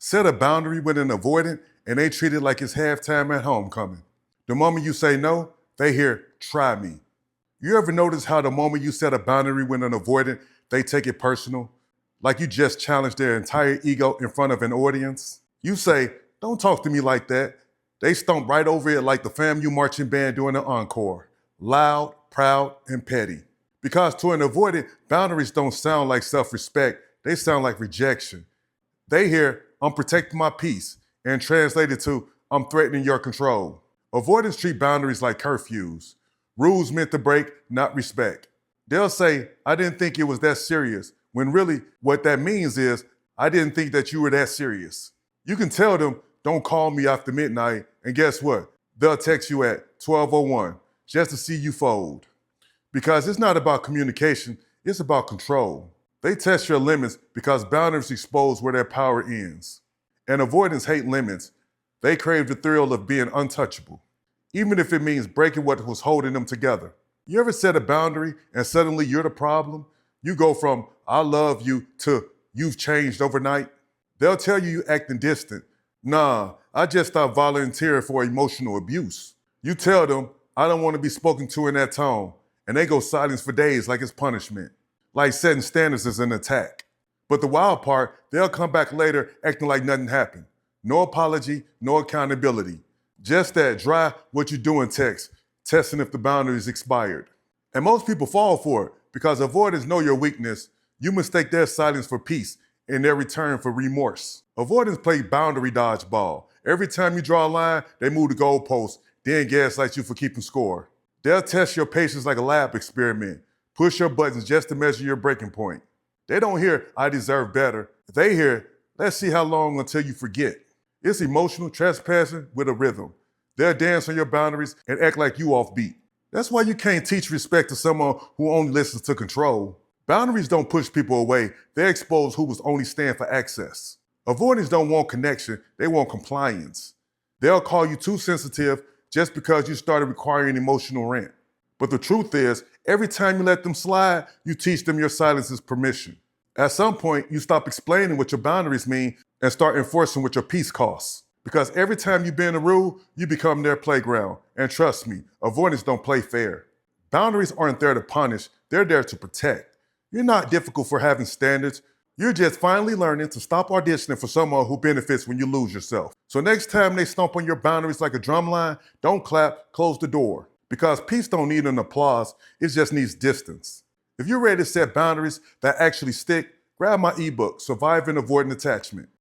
Set a boundary with an avoidant and they treat it like it's halftime at homecoming. The moment you say no, they hear, try me. You ever notice how the moment you set a boundary with an avoidant, they take it personal? Like you just challenged their entire ego in front of an audience? You say, don't talk to me like that. They stomp right over it like the FAMU marching band during the encore. Loud, proud, and petty. Because to an avoidant, boundaries don't sound like self-respect, they sound like rejection. They hear, I'm protecting my peace, and translated to, I'm threatening your control. Avoidants treat boundaries like curfews. Rules meant to break, not respect. They'll say, I didn't think it was that serious, when really what that means is, I didn't think that you were that serious. You can tell them, don't call me after midnight, and guess what? They'll text you at 12:01 just to see you fold. Because it's not about communication, it's about control. They test your limits because boundaries expose where their power ends. And avoidants hate limits. They crave the thrill of being untouchable, even if it means breaking what was holding them together. You ever set a boundary and suddenly you're the problem? You go from, I love you, to you've changed overnight. They'll tell you you're acting distant. Nah, I just stopped volunteering for emotional abuse. You tell them, I don't want to be spoken to in that tone, and they go silent for days like it's punishment. Like setting standards is an attack. But the wild part, they'll come back later acting like nothing happened. No apology, no accountability. Just that dry what you doing text, testing if the boundary is expired. And most people fall for it because avoidants know your weakness. You mistake their silence for peace and their return for remorse. Avoidants play boundary dodgeball. Every time you draw a line, they move the goalpost, then gaslight you for keeping score. They'll test your patience like a lab experiment, push your buttons just to measure your breaking point. They don't hear, I deserve better. They hear, let's see how long until you forget. It's emotional trespassing with a rhythm. They'll dance on your boundaries and act like you offbeat. That's why you can't teach respect to someone who only listens to control. Boundaries don't push people away, they expose who was only stand for access. Avoidants don't want connection, they want compliance. They'll call you too sensitive just because you started requiring emotional rent. But the truth is, every time you let them slide, you teach them your silence is permission. At some point, you stop explaining what your boundaries mean and start enforcing what your peace costs. Because every time you bend a rule, you become their playground. And trust me, avoidants don't play fair. Boundaries aren't there to punish, they're there to protect. You're not difficult for having standards. You're just finally learning to stop auditioning for someone who benefits when you lose yourself. So next time they stomp on your boundaries like a drum line, don't clap, close the door. Because peace don't need an applause, it just needs distance. If you're ready to set boundaries that actually stick, grab my ebook, Avoidant Attachment.